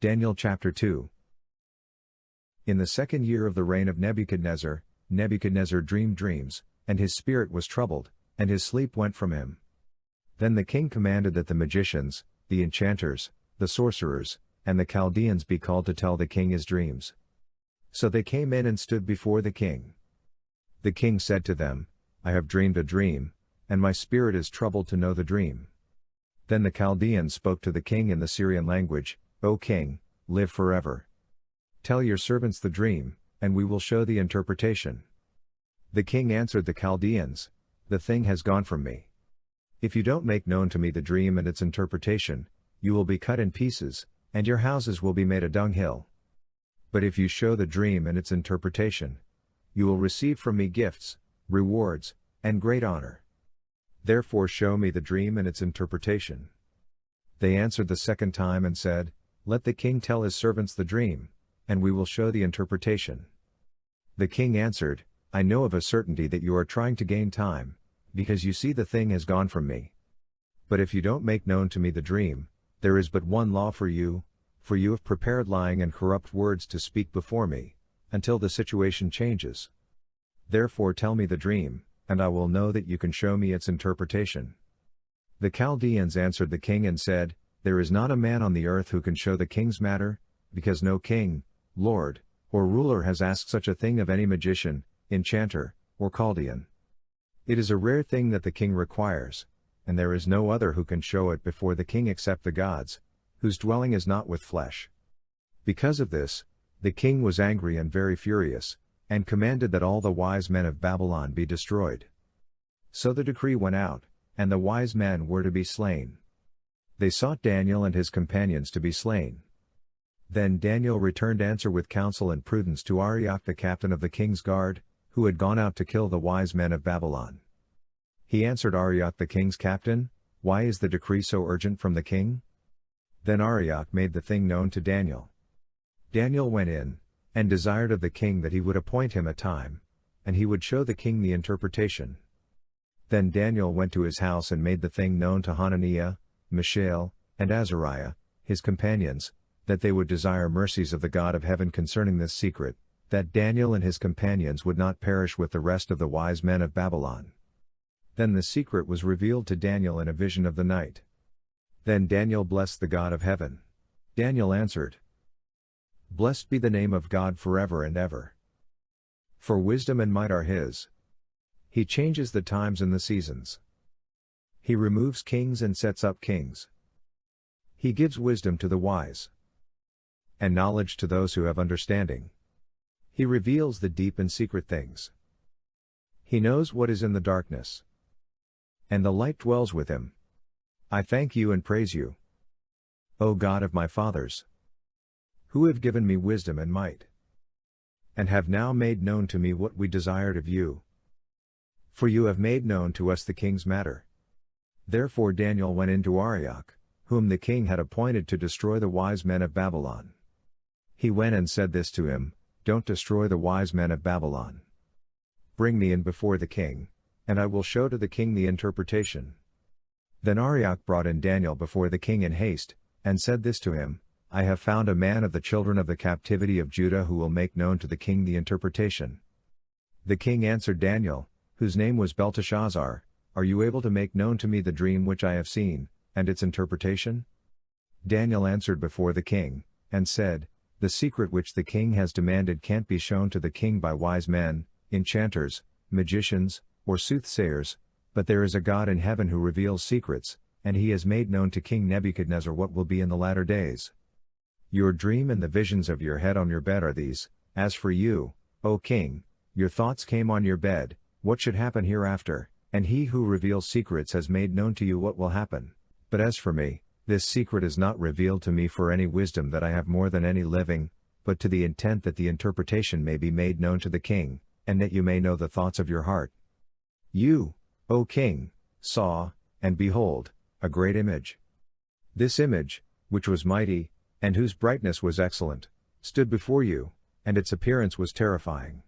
Daniel chapter 2. In the 2nd year of the reign of Nebuchadnezzar, Nebuchadnezzar dreamed dreams, and his spirit was troubled, and his sleep went from him. Then the king commanded that the magicians, the enchanters, the sorcerers, and the Chaldeans be called to tell the king his dreams. So they came in and stood before the king. The king said to them, I have dreamed a dream, and my spirit is troubled to know the dream. Then the Chaldeans spoke to the king in the Syrian language, O king, live forever. Tell your servants the dream, and we will show the interpretation. The king answered the Chaldeans, The thing has gone from me. If you don't make known to me the dream and its interpretation, you will be cut in pieces, and your houses will be made a dunghill. But if you show the dream and its interpretation, you will receive from me gifts, rewards, and great honor. Therefore show me the dream and its interpretation. They answered the second time and said, Let the king tell his servants the dream, and we will show the interpretation. The king answered, I know of a certainty that you are trying to gain time, because you see the thing has gone from me. But if you don't make known to me the dream, there is but one law for you have prepared lying and corrupt words to speak before me, until the situation changes. Therefore tell me the dream, and I will know that you can show me its interpretation. The Chaldeans answered the king and said, There is not a man on the earth who can show the king's matter, because no king, lord, or ruler has asked such a thing of any magician, enchanter, or Chaldean. It is a rare thing that the king requires, and there is no other who can show it before the king except the gods, whose dwelling is not with flesh. Because of this, the king was angry and very furious, and commanded that all the wise men of Babylon be destroyed. So the decree went out, and the wise men were to be slain. They sought Daniel and his companions to be slain. Then Daniel returned answer with counsel and prudence to Arioch the captain of the king's guard, who had gone out to kill the wise men of Babylon. He answered Arioch the king's captain, Why is the decree so urgent from the king? Then Arioch made the thing known to Daniel. Daniel went in, and desired of the king that he would appoint him a time, and he would show the king the interpretation. Then Daniel went to his house and made the thing known to Hananiah, Mishael, and Azariah, his companions, that they would desire mercies of the God of heaven concerning this secret, that Daniel and his companions would not perish with the rest of the wise men of Babylon. Then the secret was revealed to Daniel in a vision of the night. Then Daniel blessed the God of heaven. Daniel answered, Blessed be the name of God forever and ever. For wisdom and might are his. He changes the times and the seasons. He removes kings and sets up kings. He gives wisdom to the wise, and knowledge to those who have understanding. He reveals the deep and secret things. He knows what is in the darkness, and the light dwells with him. I thank you and praise you, O God of my fathers, who have given me wisdom and might, and have now made known to me what we desired of you. For you have made known to us the king's matter. Therefore Daniel went in to Arioch, whom the king had appointed to destroy the wise men of Babylon. He went and said this to him, Don't destroy the wise men of Babylon. Bring me in before the king, and I will show to the king the interpretation. Then Arioch brought in Daniel before the king in haste, and said this to him, I have found a man of the children of the captivity of Judah who will make known to the king the interpretation. The king answered Daniel, whose name was Belteshazzar, Are you able to make known to me the dream which I have seen, and its interpretation? Daniel answered before the king, and said, The secret which the king has demanded can't be shown to the king by wise men, enchanters, magicians, or soothsayers, but there is a God in heaven who reveals secrets, and he has made known to King Nebuchadnezzar what will be in the latter days. Your dream and the visions of your head on your bed are these. As for you, O king, your thoughts came on your bed, what should happen hereafter, and he who reveals secrets has made known to you what will happen. But as for me, this secret is not revealed to me for any wisdom that I have more than any living, but to the intent that the interpretation may be made known to the king, and that you may know the thoughts of your heart. You, O king, saw, and behold, a great image. This image, which was mighty, and whose brightness was excellent, stood before you, and its appearance was terrifying.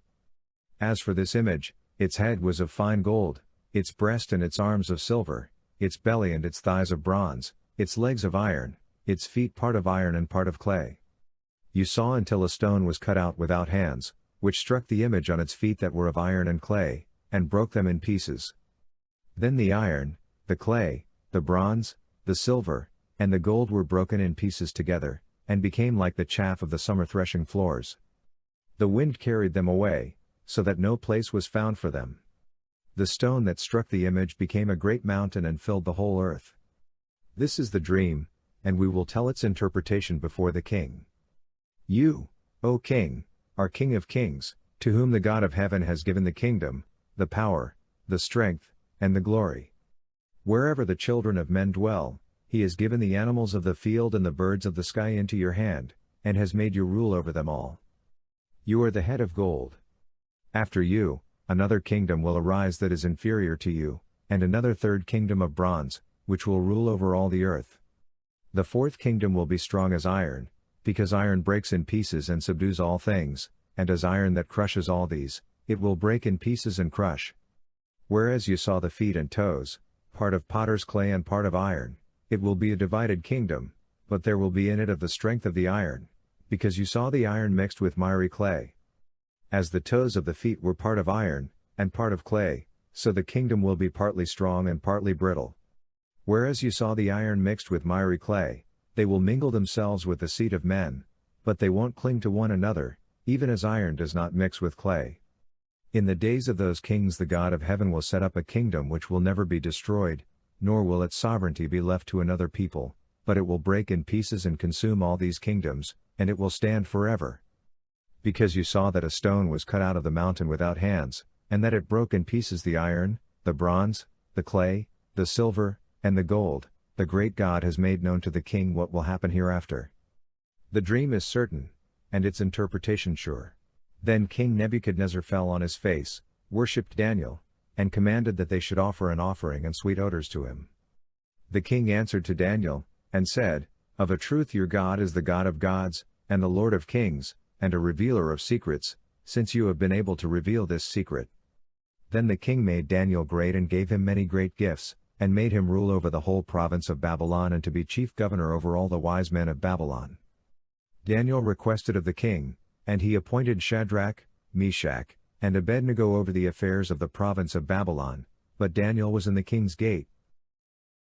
As for this image, its head was of fine gold, its breast and its arms of silver, its belly and its thighs of bronze, its legs of iron, its feet part of iron and part of clay. You saw until a stone was cut out without hands, which struck the image on its feet that were of iron and clay, and broke them in pieces. Then the iron, the clay, the bronze, the silver, and the gold were broken in pieces together, and became like the chaff of the summer threshing floors. The wind carried them away, so that no place was found for them. The stone that struck the image became a great mountain and filled the whole earth. This is the dream, and we will tell its interpretation before the king. You, O king, are King of kings, to whom the God of heaven has given the kingdom, the power, the strength, and the glory. Wherever the children of men dwell, he has given the animals of the field and the birds of the sky into your hand, and has made you rule over them all. You are the head of gold. After you, another kingdom will arise that is inferior to you, and another third kingdom of bronze, which will rule over all the earth. The fourth kingdom will be strong as iron, because iron breaks in pieces and subdues all things, and as iron that crushes all these, it will break in pieces and crush. Whereas you saw the feet and toes, part of potter's clay and part of iron, it will be a divided kingdom, but there will be in it of the strength of the iron, because you saw the iron mixed with miry clay. As the toes of the feet were part of iron, and part of clay, so the kingdom will be partly strong and partly brittle. Whereas you saw the iron mixed with miry clay, they will mingle themselves with the seed of men, but they won't cling to one another, even as iron does not mix with clay. In the days of those kings the God of heaven will set up a kingdom which will never be destroyed, nor will its sovereignty be left to another people, but it will break in pieces and consume all these kingdoms, and it will stand forever. Because you saw that a stone was cut out of the mountain without hands, and that it broke in pieces the iron, the bronze, the clay, the silver, and the gold, the great God has made known to the king what will happen hereafter. The dream is certain, and its interpretation sure. Then King Nebuchadnezzar fell on his face, worshipped Daniel, and commanded that they should offer an offering and sweet odors to him. The king answered to Daniel, and said, Of a truth your God is the God of gods, and the Lord of kings, and a revealer of secrets, since you have been able to reveal this secret. Then the king made Daniel great and gave him many great gifts, and made him rule over the whole province of Babylon and to be chief governor over all the wise men of Babylon. Daniel requested of the king, and he appointed Shadrach, Meshach, and Abednego over the affairs of the province of Babylon, but Daniel was in the king's gate,